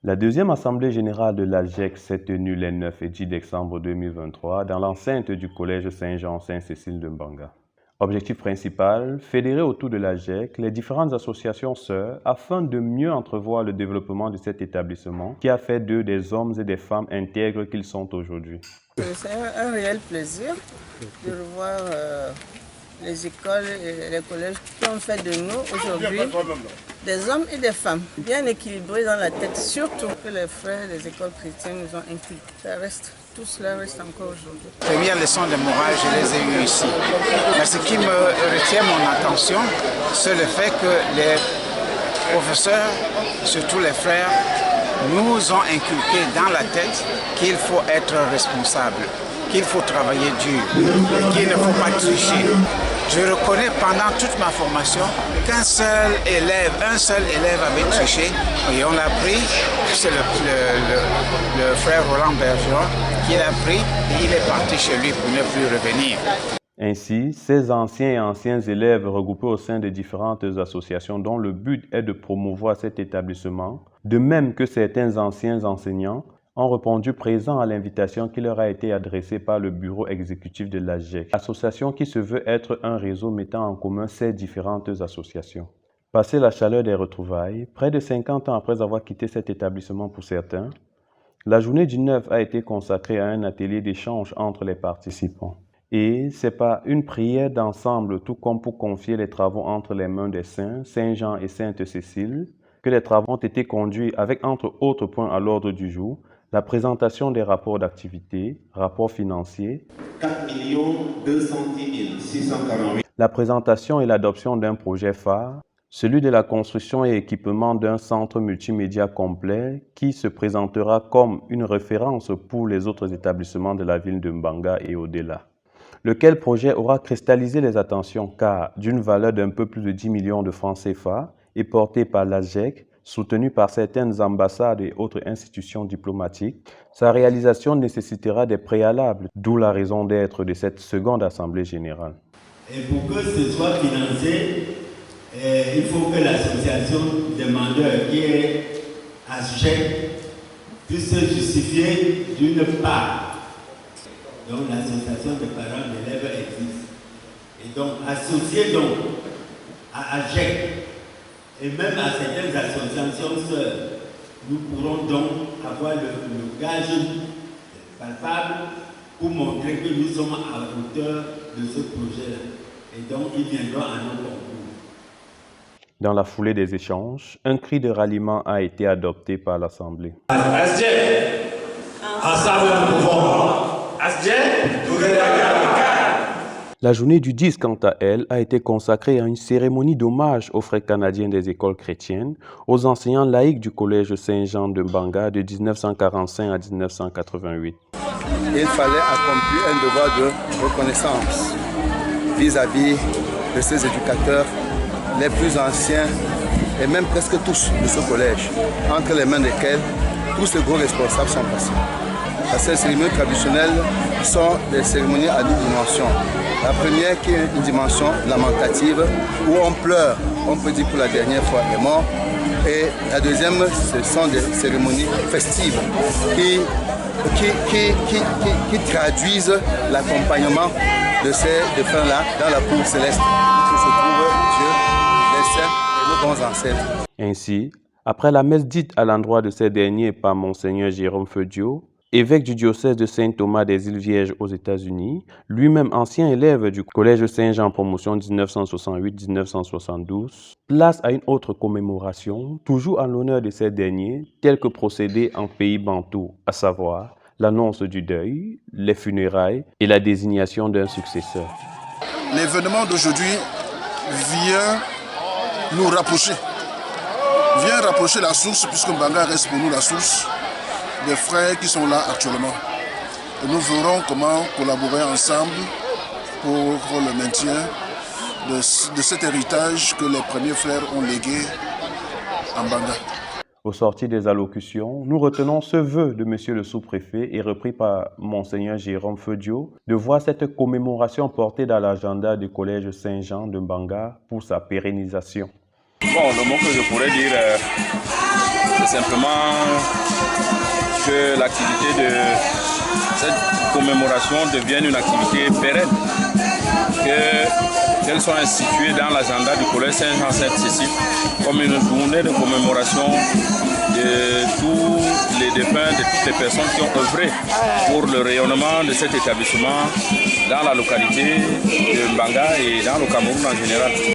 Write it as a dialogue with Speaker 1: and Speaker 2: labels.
Speaker 1: La deuxième assemblée générale de l'AGEC s'est tenue les 9 et 10 décembre 2023 dans l'enceinte du collège Saint-Jean-Saint-Cécile de Mbanga. Objectif principal, fédérer autour de l'AGEC les différentes associations sœurs afin de mieux entrevoir le développement de cet établissement qui a fait d'eux des hommes et des femmes intègres qu'ils sont aujourd'hui.
Speaker 2: C'est un réel plaisir de revoir les écoles et les collèges qui ont fait de nous aujourd'hui des hommes et des femmes bien équilibrés dans la tête, surtout que les frères des écoles chrétiennes nous ont inculqué. Tout cela reste encore aujourd'hui.
Speaker 3: Les premières leçons de morale, je les ai eues ici. Mais ce qui me retient mon attention, c'est le fait que les professeurs, surtout les frères, nous ont inculqué dans la tête qu'il faut être responsable, qu'il faut travailler dur et qu'il ne faut pas tricher. Je reconnais pendant toute ma formation qu'un seul élève avait triché et on l'a pris, c'est le frère Roland Bergeron qui l'a pris et il est parti chez lui pour ne plus revenir.
Speaker 1: Ainsi, ces anciens et anciens élèves regroupés au sein de différentes associations dont le but est de promouvoir cet établissement, de même que certains anciens enseignants, ont répondu présents à l'invitation qui leur a été adressée par le bureau exécutif de l'AGEC, association qui se veut être un réseau mettant en commun ces différentes associations. Passé la chaleur des retrouvailles, près de 50 ans après avoir quitté cet établissement pour certains, la journée du 9 a été consacrée à un atelier d'échange entre les participants. Et c'est par une prière d'ensemble, tout comme pour confier les travaux entre les mains des saints, Saint-Jean et Sainte-Cécile, que les travaux ont été conduits avec, entre autres points à l'ordre du jour, la présentation des rapports d'activité, rapports financiers,
Speaker 4: 4 210 648.
Speaker 1: La présentation et l'adoption d'un projet phare, celui de la construction et équipement d'un centre multimédia complet qui se présentera comme une référence pour les autres établissements de la ville de Mbanga et au-delà. Lequel projet aura cristallisé les attentions car, d'une valeur d'un peu plus de 10 millions de francs CFA et porté par l'AGEC, soutenu par certaines ambassades et autres institutions diplomatiques, sa réalisation nécessitera des préalables, d'où la raison d'être de cette seconde Assemblée générale.
Speaker 4: Et pour que ce soit financé, il faut que l'association demandeur qui est AGEC puisse se justifier d'une part. Donc l'association des parents d'élèves existe. Et donc associé donc à AGEC, et même à certaines associations sœurs, nous pourrons donc avoir le gage palpable pour montrer que nous sommes à la hauteur de ce projet-là. Et donc, ils viendront à nos concours.
Speaker 1: Dans la foulée des échanges, un cri de ralliement a été adopté par l'Assemblée.
Speaker 5: ASGEC, ensemble nous pouvons. ASGEC, together.
Speaker 1: La journée du 10, quant à elle, a été consacrée à une cérémonie d'hommage aux frères canadiens des écoles chrétiennes, aux enseignants laïcs du collège Saint-Jean de Mbanga de 1945 à 1988.
Speaker 6: Il fallait accomplir un devoir de reconnaissance vis-à-vis de ces éducateurs les plus anciens et même presque tous de ce collège, entre les mains desquels tous ces gros responsables sont passés. Ces cérémonies traditionnelles sont des cérémonies à deux dimensions. La première qui est une dimension lamentative où on pleure, on peut dire pour la dernière fois est mort. Et la deuxième, ce sont des cérémonies festives qui traduisent l'accompagnement de ces défunts-là dans la cour céleste où se trouve Dieu, les saints et nos bons ancêtres.
Speaker 1: Ainsi, après la messe dite à l'endroit de ces derniers par Monseigneur Jérôme Feudio, évêque du diocèse de Saint-Thomas des Îles-Vierges aux États-Unis, lui-même ancien élève du collège Saint-Jean promotion 1968-1972, place à une autre commémoration, toujours en l'honneur de ces derniers, tel que procédé en pays bantou, à savoir l'annonce du deuil, les funérailles et la désignation d'un successeur.
Speaker 7: L'événement d'aujourd'hui vient nous rapprocher, vient rapprocher la source, puisque Mbanga reste pour nous la source des frères qui sont là actuellement. Et nous verrons comment collaborer ensemble pour le maintien de cet héritage que les premiers frères ont légué en Mbanga.
Speaker 1: Au sortir des allocutions, nous retenons ce vœu de Monsieur le sous-préfet et repris par Monseigneur Jérôme Feudio de voir cette commémoration portée dans l'agenda du collège Saint-Jean de Mbanga pour sa pérennisation.
Speaker 8: Bon, le mot que je pourrais dire, c'est simplement que l'activité de cette commémoration devienne une activité pérenne, qu'elle soit instituée dans l'agenda du Collège Saint-Jean-Sainte-Cécile comme une journée de commémoration de tous les défunts, de toutes les personnes qui ont œuvré pour le rayonnement de cet établissement dans la localité de Mbanga et dans le Cameroun en général.